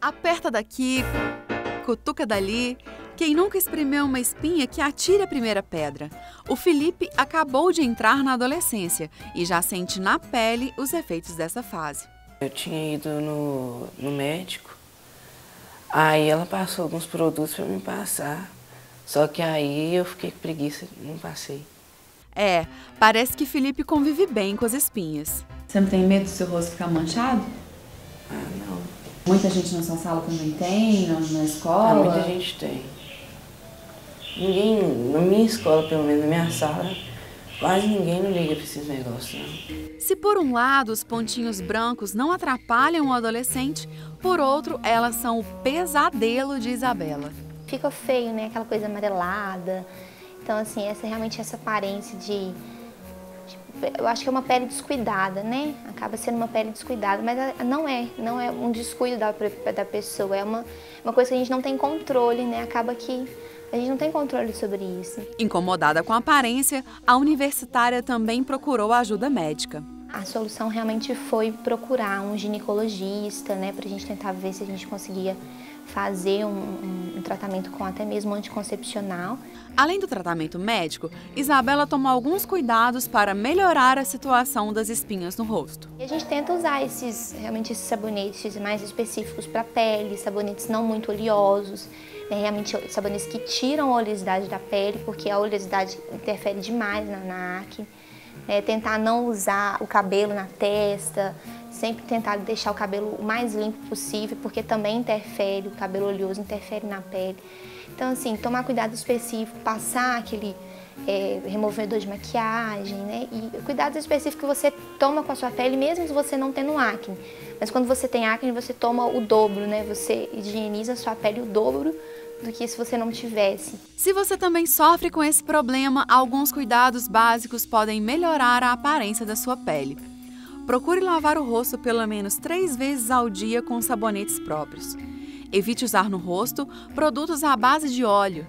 Aperta daqui, cutuca dali. Quem nunca espremeu uma espinha que atire a primeira pedra? O Felipe acabou de entrar na adolescência e já sente na pele os efeitos dessa fase. Eu tinha ido no médico, aí ela passou alguns produtos para me passar, só que aí eu fiquei com preguiça e não passei. Parece que Felipe convive bem com as espinhas. Você não tem medo do seu rosto ficar manchado? Ah, não. Muita gente na sua sala também tem, na escola? Ah, muita gente tem. Ninguém, na minha escola, pelo menos na minha sala, quase ninguém não liga para esses negócios, não. Se por um lado os pontinhos brancos não atrapalham o adolescente, por outro elas são o pesadelo de Isabela. Fica feio, né? Aquela coisa amarelada. Então, assim, realmente essa aparência de... Eu acho que é uma pele descuidada, né? Acaba sendo uma pele descuidada, mas não é um descuido da pessoa, é uma coisa que a gente não tem controle, né? Acaba que a gente não tem controle sobre isso. Incomodada com a aparência, a universitária também procurou ajuda médica. A solução realmente foi procurar um ginecologista, né? Pra gente tentar ver se a gente conseguia fazer um tratamento com até mesmo anticoncepcional. Além do tratamento médico, Isabela tomou alguns cuidados para melhorar a situação das espinhas no rosto. E a gente tenta usar realmente esses sabonetes mais específicos para a pele, sabonetes não muito oleosos, né? Realmente sabonetes que tiram a oleosidade da pele, porque a oleosidade interfere demais na acne. Tentar não usar o cabelo na testa, sempre tentar deixar o cabelo o mais limpo possível, porque também interfere, o cabelo oleoso interfere na pele. Então, assim, tomar cuidado específico, passar aquele removedor de maquiagem, né? E cuidados específicos que você toma com a sua pele, mesmo se você não tendo acne. Mas quando você tem acne, você toma o dobro, né? Você higieniza a sua pele o dobro do que se você não tivesse. Se você também sofre com esse problema, alguns cuidados básicos podem melhorar a aparência da sua pele. Procure lavar o rosto pelo menos 3 vezes ao dia com sabonetes próprios. Evite usar no rosto produtos à base de óleo.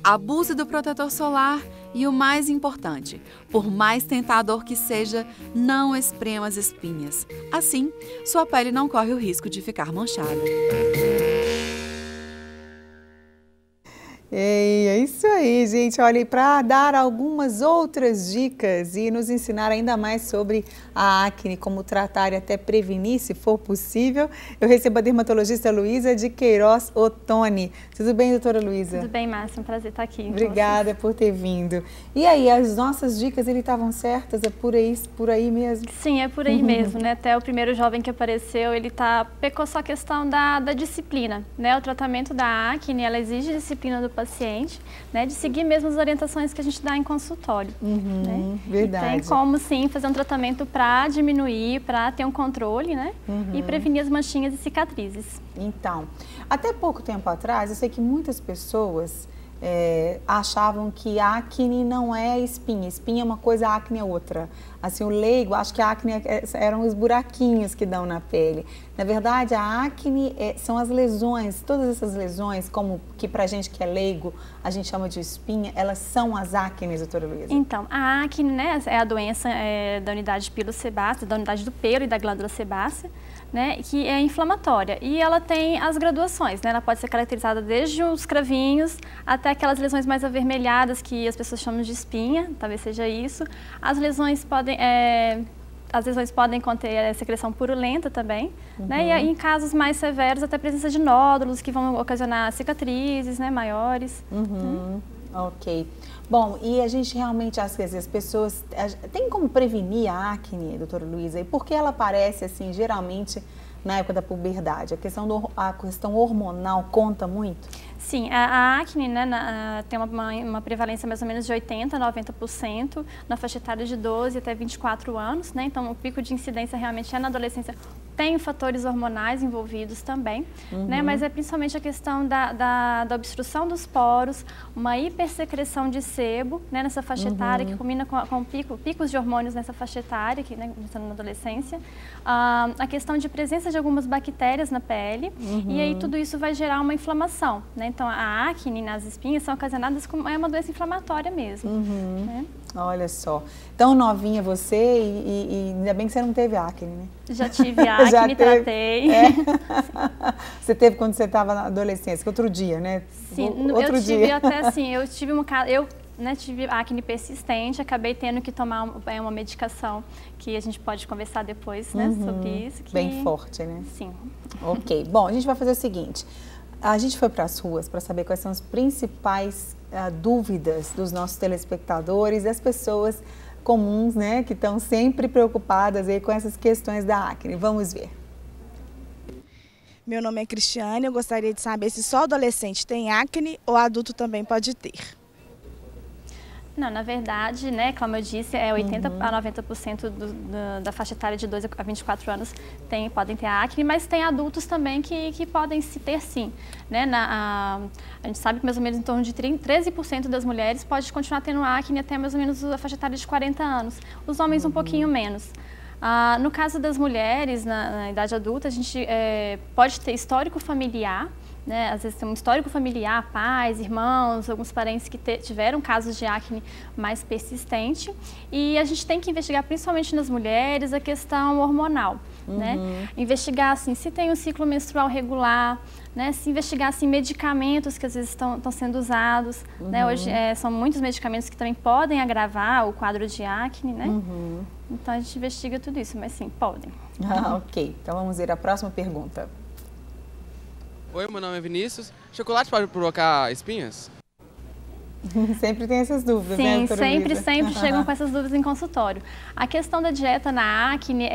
Abuse do protetor solar e o mais importante, por mais tentador que seja, não esprema as espinhas. Assim, sua pele não corre o risco de ficar manchada. É isso aí, gente. Olha, para dar algumas outras dicas e nos ensinar ainda mais sobre a acne, como tratar e até prevenir, se for possível, eu recebo a dermatologista Luísa de Queiroz Ottoni. Tudo bem, doutora Luísa? Tudo bem, Márcia. É um prazer estar aqui. Obrigada por ter vindo. E aí, as nossas dicas, estavam certas? É por aí mesmo? Sim, é por aí mesmo, né? Até o primeiro jovem que apareceu, pecou só a questão da disciplina, né? O tratamento da acne, ela exige disciplina do paciente, né, de seguir mesmo as orientações que a gente dá em consultório. Né? Verdade. E tem como, sim, fazer um tratamento para diminuir, para ter um controle, né, e prevenir as manchinhas e cicatrizes. Então, até pouco tempo atrás, eu sei que muitas pessoas achavam que acne não é espinha. Espinha é uma coisa, acne é outra. Assim, o leigo, acho que a acne eram os buraquinhos que dão na pele. Na verdade, a acne são as lesões, todas essas lesões, como que pra gente que é leigo, a gente chama de espinha, elas são as acnes, doutora Luísa? Então, a acne, né, é a doença da unidade pilosebácea, da unidade do pelo e da glândula sebácea, né, que é inflamatória. E ela tem as graduações, né, ela pode ser caracterizada desde os cravinhos até aquelas lesões mais avermelhadas que as pessoas chamam de espinha, talvez seja isso. As lesões podem conter secreção purulenta também, né? E aí, em casos mais severos, até a presença de nódulos que vão ocasionar cicatrizes, né, maiores. Ok. Bom, e a gente realmente, às vezes, as pessoas... Tem como prevenir a acne, doutora Luísa? E por que ela aparece, assim, geralmente, na época da puberdade? A questão hormonal conta muito? Sim, a acne, né, tem uma prevalência mais ou menos de 80% a 90% na faixa etária de 12 até 24 anos, né? Então o pico de incidência realmente é na adolescência. Tem fatores hormonais envolvidos também, né? Mas é principalmente a questão da obstrução dos poros, uma hipersecreção de sebo, né, nessa faixa etária, que combina com picos de hormônios nessa faixa etária, que, né, na adolescência. A questão de presença de algumas bactérias na pele, e aí tudo isso vai gerar uma inflamação, né? Então a acne nas espinhas são ocasionadas com uma doença inflamatória mesmo. Né? Olha só, tão novinha você e ainda bem que você não teve acne, né? Já tive acne, Já me tratei. você teve quando você estava na adolescência, que outro dia, né? Sim, outro eu tive dia. até assim, eu tive tive acne persistente, acabei tendo que tomar uma medicação que a gente pode conversar depois, né, sobre isso. Bem forte, né? Sim. Ok. Bom, a gente vai fazer o seguinte. A gente foi para as ruas para saber quais são as principais dúvidas dos nossos telespectadores, das pessoas comuns, né, que estão sempre preocupadas aí com essas questões da acne. Vamos ver. Meu nome é Cristiane, eu gostaria de saber se só adolescente tem acne ou adulto também pode ter. Não, na verdade, né, como eu disse, 80 a 90% da faixa etária de 2 a 24 anos podem ter acne, mas tem adultos também que podem ter sim. Né? A gente sabe que mais ou menos em torno de 13% das mulheres pode continuar tendo acne até mais ou menos a faixa etária de 40 anos. Os homens um pouquinho menos. No caso das mulheres, na idade adulta, a gente pode ter histórico familiar, né? Às vezes tem um histórico familiar, pais, irmãos, alguns parentes que tiveram casos de acne mais persistente. E a gente tem que investigar, principalmente nas mulheres, a questão hormonal. Né? Investigar assim, se tem um ciclo menstrual regular, né? Se investigar assim, medicamentos que às vezes estão sendo usados. Né? Hoje são muitos medicamentos que também podem agravar o quadro de acne. Né? Então a gente investiga tudo isso, mas sim, podem. Ok, então vamos ver a próxima pergunta. Oi, meu nome é Vinícius. Chocolate pode provocar espinhas? Sempre tem essas dúvidas, sim, né, doutora sempre Luísa? chegam com essas dúvidas em consultório. A questão da dieta na acne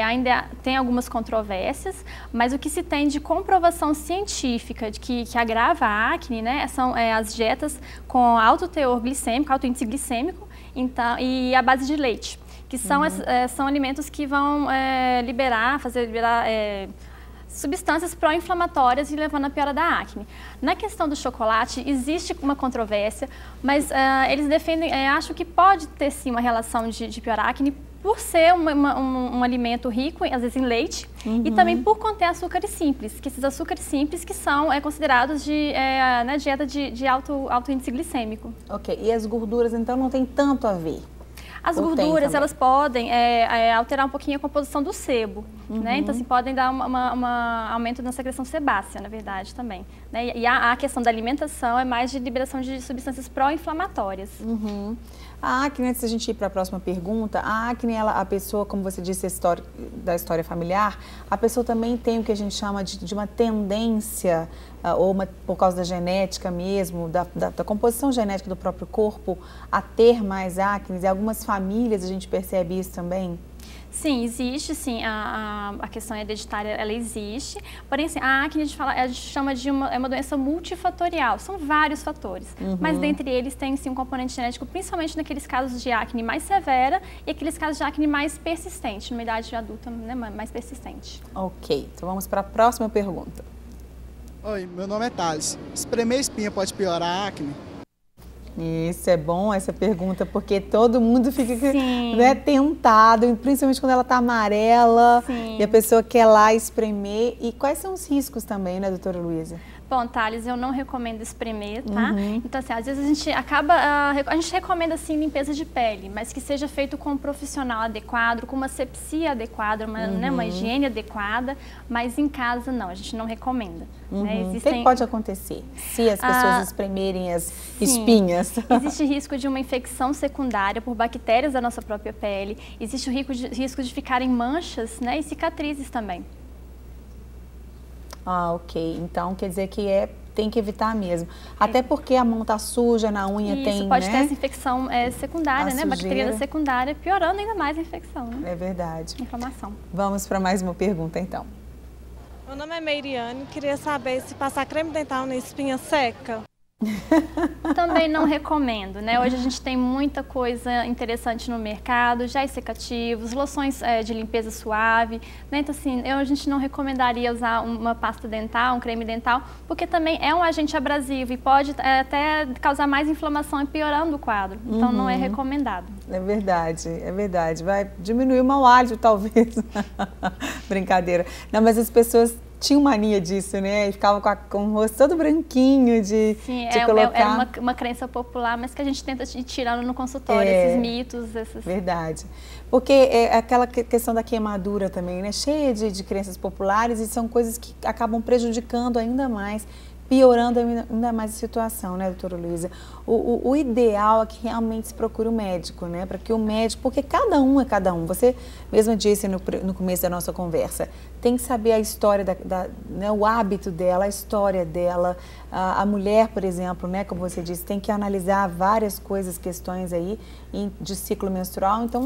ainda tem algumas controvérsias, mas o que se tem de comprovação científica de que agrava a acne, né, são as dietas com alto teor glicêmico, alto índice glicêmico, então, e a base de leite, que são, são alimentos que vão fazer liberar substâncias pró-inflamatórias e levando à piora da acne. Na questão do chocolate, existe uma controvérsia, mas eles defendem, acham que pode ter sim uma relação de piorar a acne por ser um alimento rico, às vezes em leite, e também por conter açúcares simples, que esses açúcares simples que são considerados na dieta de alto índice glicêmico. Ok, e as gorduras então não tem tanto a ver? As gorduras, elas podem alterar um pouquinho a composição do sebo, né? Então, assim, podem dar um aumento na secreção sebácea, na verdade, também. Né? E a questão da alimentação é mais de liberação de substâncias pró-inflamatórias. A acne, antes da gente ir para a próxima pergunta, a acne, a pessoa, como você disse, da história familiar, a pessoa também tem o que a gente chama de uma tendência, por causa da genética mesmo, da composição genética do próprio corpo, a ter mais acne. E algumas famílias a gente percebe isso também? Sim, existe, sim, a questão hereditária, ela existe, porém, assim, a acne a gente chama de uma doença multifatorial, são vários fatores, mas dentre eles tem, sim, um componente genético, principalmente naqueles casos de acne mais severa e aqueles casos de acne mais persistente, numa idade adulta, né, mais persistente. Ok, então vamos para a próxima pergunta. Oi, meu nome é Thales. Espremer espinha pode piorar a acne? Isso é bom, essa pergunta, porque todo mundo fica, né, tentado, principalmente quando ela está amarela. Sim. E a pessoa quer lá espremer. E quais são os riscos também, né, doutora Luísa? Bom, Thales, eu não recomendo espremer, tá? Então, assim, às vezes a gente a gente recomenda, assim, limpeza de pele, mas que seja feito com um profissional adequado, com uma asepsia adequada, né, uma higiene adequada, mas em casa não, a gente não recomenda. Né? O que pode acontecer se as pessoas espremerem as espinhas? Existe risco de uma infecção secundária por bactérias da nossa própria pele, existe o risco de ficarem manchas, né, e cicatrizes também. Ok. Então, quer dizer que tem que evitar mesmo. Até porque a mão tá suja, na unha tem, isso, pode ter essa infecção secundária, né? Bacteriana secundária, piorando ainda mais a infecção, né? É verdade. Inflamação. Vamos para mais uma pergunta, então. Meu nome é Meiriane, queria saber se passar creme dental na espinha seca. Também não recomendo, né? Hoje a gente tem muita coisa interessante no mercado, géis secativos, loções de limpeza suave, né? Então, assim, a gente não recomendaria usar uma pasta dental, um creme dental, porque também é um agente abrasivo e pode até causar mais inflamação e piorando o quadro. Então, não é recomendado. É verdade, é verdade. Vai diminuir o mau hálito, talvez. Brincadeira. Não, mas as pessoas tinham mania disso, né? E ficavam com o rosto todo branquinho de colocar... Era uma crença popular, mas que a gente tenta ir tirando no consultório, esses mitos. Verdade. Porque é aquela questão da queimadura também, né? Cheia de crenças populares e são coisas que acabam prejudicando ainda mais, piorando ainda mais a situação, né, doutora Luísa? O ideal é que realmente se procure um médico, né? Para que o médico, porque cada um é cada um. Você mesma disse no começo da nossa conversa, tem que saber a história, né, o hábito dela, a história dela. A mulher, por exemplo, né, como você disse, tem que analisar várias coisas, questões aí de ciclo menstrual. Então,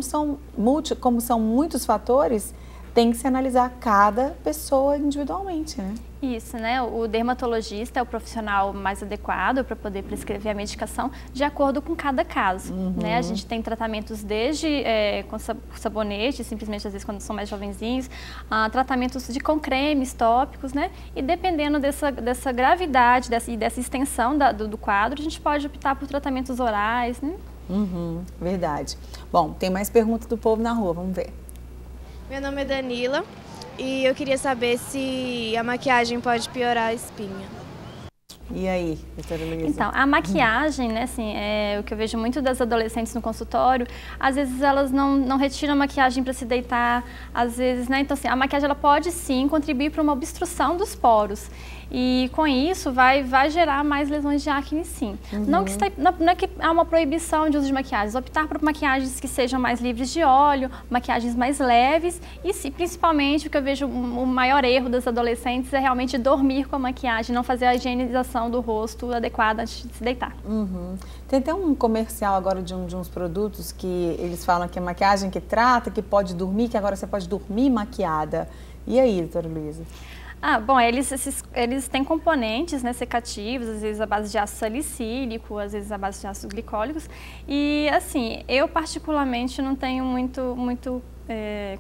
como são muitos fatores, tem que se analisar cada pessoa individualmente, né? Isso, né? O dermatologista é o profissional mais adequado para poder prescrever a medicação de acordo com cada caso, né? A gente tem tratamentos desde com sabonete, simplesmente às vezes quando são mais jovenzinhos, tratamentos com cremes tópicos, né? E dependendo dessa gravidade e dessa extensão do quadro, a gente pode optar por tratamentos orais, né? Verdade. Bom, tem mais perguntas do povo na rua, vamos ver. Meu nome é Danila e eu queria saber se a maquiagem pode piorar a espinha. E aí, doutora Luísa? Então, a maquiagem, né, assim, o que eu vejo muito das adolescentes no consultório, às vezes elas não retiram a maquiagem para se deitar, às vezes, né, então assim, a maquiagem ela pode sim contribuir para uma obstrução dos poros. E com isso vai gerar mais lesões de acne, sim. Não é que há uma proibição de uso de maquiagens, optar por maquiagens que sejam mais livres de óleo, maquiagens mais leves e principalmente o que eu vejo o maior erro das adolescentes é realmente dormir com a maquiagem, não fazer a higienização do rosto adequada antes de se deitar. Tem até um comercial agora de uns produtos que eles falam que é maquiagem que trata, que pode dormir, que agora você pode dormir maquiada. E aí, doutora Luísa? Bom, eles têm componentes, né, secativos, às vezes à base de ácido salicílico, às vezes à base de ácidos glicólicos. E, assim, eu particularmente não tenho muito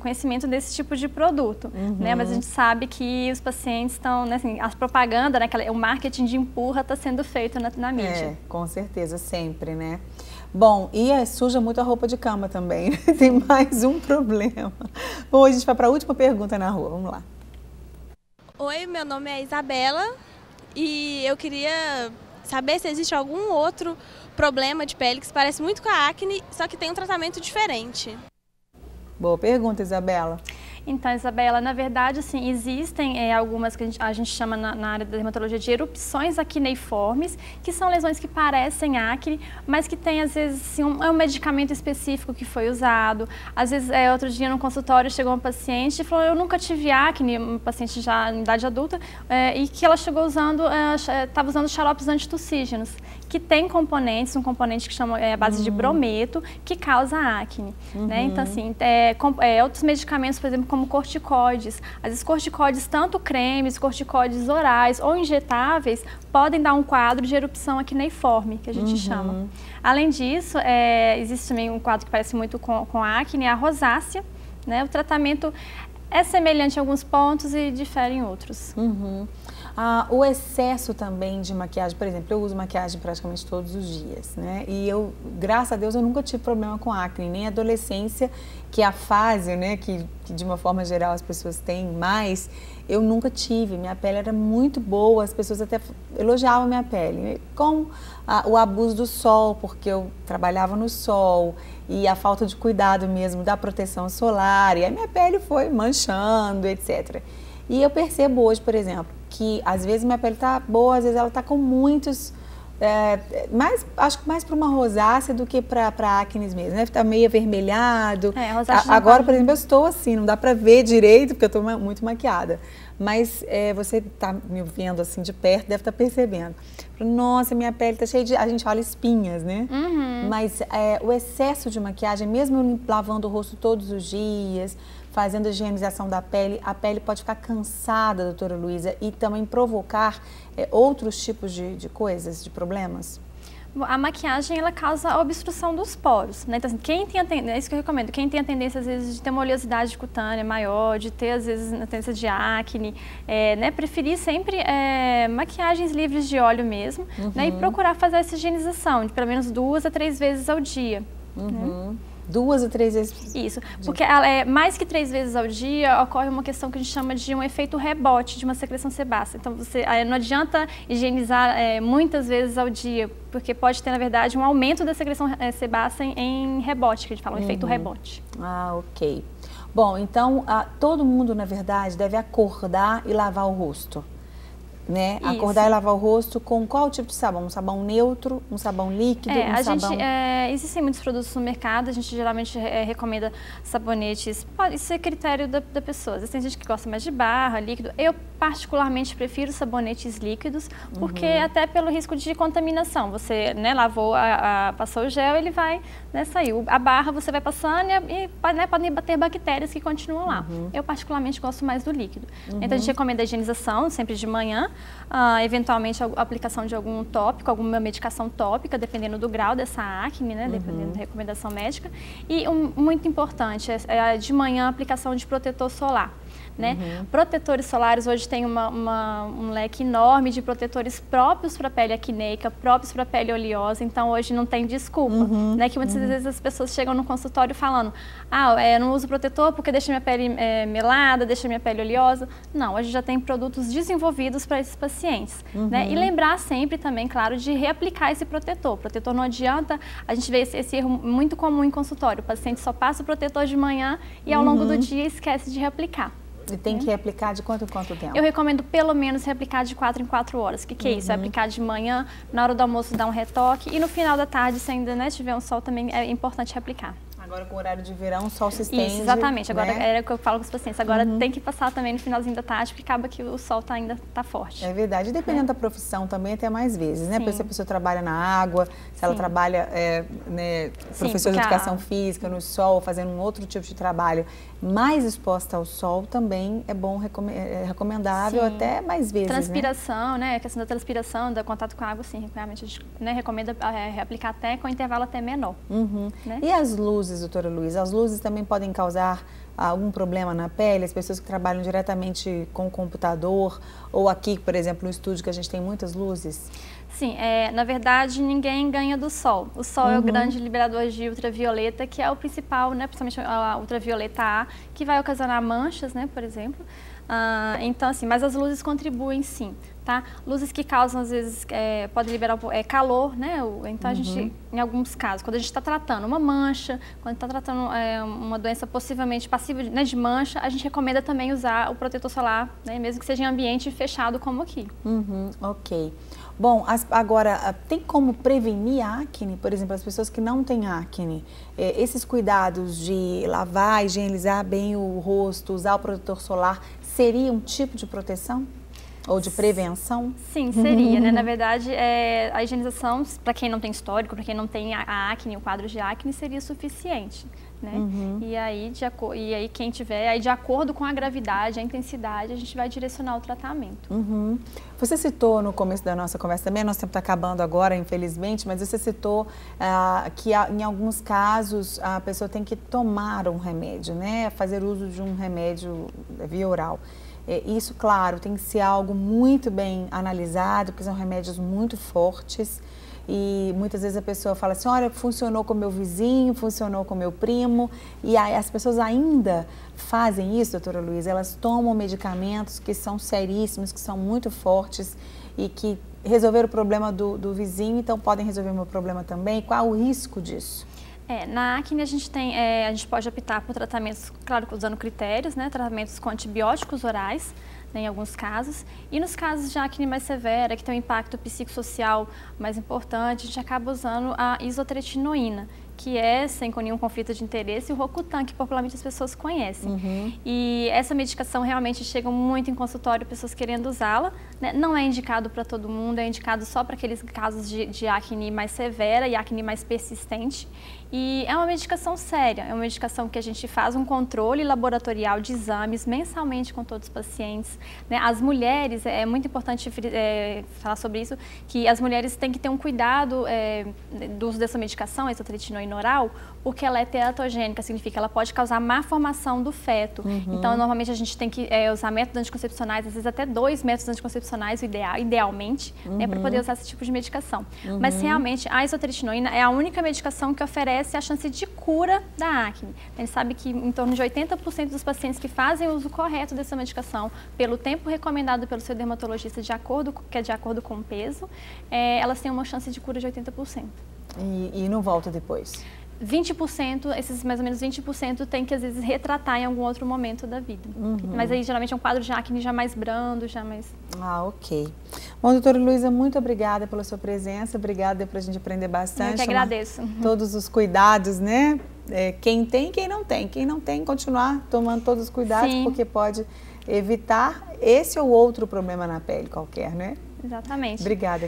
conhecimento desse tipo de produto, né? Mas a gente sabe que os pacientes estão, né, assim, a propaganda, né, o marketing de empurra está sendo feito na mídia. Com certeza, sempre, né? Bom, e suja muito a roupa de cama também. Tem mais um problema. Bom, a gente vai para a última pergunta na rua, vamos lá. Oi, meu nome é Isabela e eu queria saber se existe algum outro problema de pele que se parece muito com a acne, só que tem um tratamento diferente. Boa pergunta, Isabela. Então, Isabela, na verdade, assim, existem algumas que a gente chama na área da dermatologia de erupções acneiformes, que são lesões que parecem acne, mas que tem, às vezes, assim, um medicamento específico que foi usado. Às vezes, outro dia no consultório chegou uma paciente e falou, eu nunca tive acne, uma paciente já em idade adulta, e que ela chegou estava usando xaropes antitussígenos, que tem componentes, um componente que chama a base de brometo, que causa acne, né? Então, assim, outros medicamentos, por exemplo, como corticoides. Às vezes, corticoides, tanto cremes, corticoides orais ou injetáveis, podem dar um quadro de erupção acneiforme, que a gente chama. Além disso, existe também um quadro que parece muito com acne, a rosácea, né? O tratamento é semelhante em alguns pontos e difere em outros. O excesso também de maquiagem, por exemplo, eu uso maquiagem praticamente todos os dias, né? E eu, graças a Deus, eu nunca tive problema com acne, nem adolescência, que é a fase, né, que de uma forma geral as pessoas têm mais, eu nunca tive. Minha pele era muito boa, as pessoas até elogiavam minha pele. Com o abuso do sol, porque eu trabalhava no sol, e a falta de cuidado mesmo da proteção solar, e a minha pele foi manchando, etc. E eu percebo hoje, por exemplo, que às vezes minha pele está boa, às vezes ela está com muitos, acho que mais para uma rosácea do que para acne mesmo, né? Está meio avermelhado. Agora, por exemplo, eu estou assim, não dá para ver direito, porque eu estou muito maquiada. Mas você está me vendo assim de perto, deve estar percebendo. Nossa, minha pele está cheia de... A gente fala espinhas, né? Mas o excesso de maquiagem, mesmo eu lavando o rosto todos os dias, fazendo a higienização da pele, a pele pode ficar cansada, doutora Luísa, e também provocar outros tipos de coisas, de problemas? A maquiagem, ela causa a obstrução dos poros, né? Então, assim, é isso que eu recomendo, quem tem a tendência, às vezes, de ter uma oleosidade cutânea maior, de ter, às vezes, a tendência de acne, né? Preferir sempre maquiagens livres de óleo mesmo, né? E procurar fazer essa higienização de pelo menos 2 a 3 vezes ao dia. Né? 2 a 3 vezes? Isso, porque mais que 3 vezes ao dia ocorre uma questão que a gente chama de um efeito rebote de uma secreção sebácea. Então, não adianta higienizar muitas vezes ao dia, porque pode ter, na verdade, um aumento da secreção sebácea em rebote, que a gente fala, um efeito rebote. Ah, ok. Bom, então, todo mundo, na verdade, deve acordar e lavar o rosto. Né? Acordar e lavar o rosto com qual tipo de sabão? Um sabão neutro, um sabão líquido, existem muitos produtos no mercado, a gente geralmente recomenda sabonetes, pode ser critério da pessoa. Tem gente que gosta mais de barra, líquido. Eu particularmente prefiro sabonetes líquidos, porque até pelo risco de contaminação. Você lavou, passou o gel, ele vai sair. A barra você vai passando e podem bater bactérias que continuam lá. Eu particularmente gosto mais do líquido. Então a gente recomenda a higienização sempre de manhã, eventualmente a aplicação de algum tópico, alguma medicação tópica, dependendo do grau dessa acne, né, dependendo da recomendação médica. E muito importante, de manhã a aplicação de protetor solar. Né? Protetores solares, hoje tem um leque enorme de protetores próprios para a pele acneica, próprios para a pele oleosa, então hoje não tem desculpa, né? Que muitas vezes as pessoas chegam no consultório falando, eu não uso protetor porque deixa minha pele melada, deixa minha pele oleosa. Não, hoje já tem produtos desenvolvidos para esses pacientes, né? E lembrar sempre também, claro, de reaplicar esse protetor. O protetor não adianta, a gente vê esse erro muito comum em consultório, o paciente só passa o protetor de manhã e ao longo do dia esquece de reaplicar. E tem que reaplicar de quanto em quanto tempo? Eu recomendo pelo menos reaplicar de 4 em 4 horas. O que é isso? É aplicar de manhã, na hora do almoço dar um retoque e no final da tarde, se ainda tiver um sol, também é importante reaplicar. Agora com o horário de verão, o sol se estende. Isso, exatamente. Agora né? era o que eu falo com os pacientes. Agora tem que passar também no finalzinho da tarde, porque acaba que o sol ainda está forte. É verdade. E dependendo da profissão também, até mais vezes, né? Se a pessoa trabalha na água, se ela trabalha, professor de educação física, no sol, fazendo um outro tipo de trabalho mais exposta ao sol, também é bom, é recomendável até mais vezes, transpiração, né? A questão da transpiração, do contato com a água, sim, realmente a gente recomenda reaplicar até com intervalo até menor. Né? E as luzes, doutora Luísa? As luzes também podem causar algum problema na pele? As pessoas que trabalham diretamente com o computador ou aqui, por exemplo, no estúdio que a gente tem muitas luzes? Sim, na verdade ninguém ganha do sol. O sol é o grande liberador de ultravioleta, que é o principal, né, principalmente a ultravioleta A, que vai ocasionar manchas, né, por exemplo. Então, assim, mas as luzes contribuem sim, tá? Luzes que causam, às vezes, podem liberar calor, né? Então, a gente, em alguns casos, quando a gente está tratando uma mancha, quando está tratando uma doença possivelmente passiva, né, de mancha, a gente recomenda também usar o protetor solar, né, mesmo que seja em ambiente fechado como aqui. Ok. Bom, agora, tem como prevenir a acne? Por exemplo, as pessoas que não têm acne, esses cuidados de lavar, higienizar bem o rosto, usar o protetor solar, seria um tipo de proteção? Ou de prevenção? Sim, seria, né? Na verdade, a higienização, para quem não tem histórico, para quem não tem a acne, o quadro de acne, seria suficiente, né? E aí, quem tiver, de acordo com a gravidade, a intensidade, a gente vai direcionar o tratamento. Você citou no começo da nossa conversa também, nosso tempo está acabando agora, infelizmente, mas você citou que em alguns casos a pessoa tem que tomar um remédio, né? Fazer uso de um remédio via oral. Isso, claro, tem que ser algo muito bem analisado, porque são remédios muito fortes e muitas vezes a pessoa fala assim, olha, funcionou com meu vizinho, funcionou com meu primo, e aí as pessoas ainda fazem isso, doutora Luísa, elas tomam medicamentos que são seríssimos, que são muito fortes e que resolveram o problema do vizinho, então podem resolver o meu problema também. Qual o risco disso? Na acne a gente pode optar por tratamentos, claro, usando critérios, né? Tratamentos com antibióticos orais, né, em alguns casos. E nos casos de acne mais severa, que tem um impacto psicossocial mais importante, a gente acaba usando a isotretinoína, que é, sem nenhum conflito de interesse, o Rocutan, que popularmente as pessoas conhecem. E essa medicação realmente chega muito em consultório, pessoas querendo usá-la, né? Não é indicado para todo mundo, é indicado só para aqueles casos de acne mais severa e acne mais persistente. E é uma medicação séria, é uma medicação que a gente faz um controle laboratorial de exames mensalmente com todos os pacientes, né? As mulheres, é muito importante falar sobre isso, que as mulheres têm que ter um cuidado do uso dessa medicação, a isotretinoína oral, porque ela é teratogênica, significa que ela pode causar má formação do feto. Então, normalmente a gente tem que usar métodos anticoncepcionais, às vezes até 2 métodos anticoncepcionais profissionais, idealmente, né, para poder usar esse tipo de medicação. Mas realmente a isotretinoína é a única medicação que oferece a chance de cura da acne. A gente sabe que em torno de 80% dos pacientes que fazem o uso correto dessa medicação, pelo tempo recomendado pelo seu dermatologista, de acordo com o peso, elas têm uma chance de cura de 80%. E não volta depois? 20%, esses mais ou menos 20% tem que às vezes retratar em algum outro momento da vida. Mas aí geralmente é um quadro de acne já mais brando, já mais... Ah, ok. Bom, doutora Luísa, muito obrigada pela sua presença, obrigada para a gente aprender bastante. Eu que agradeço. Todos os cuidados, né? Quem tem, quem não tem. Quem não tem, continuar tomando todos os cuidados, porque pode evitar esse ou outro problema na pele qualquer, né? Exatamente. Obrigada.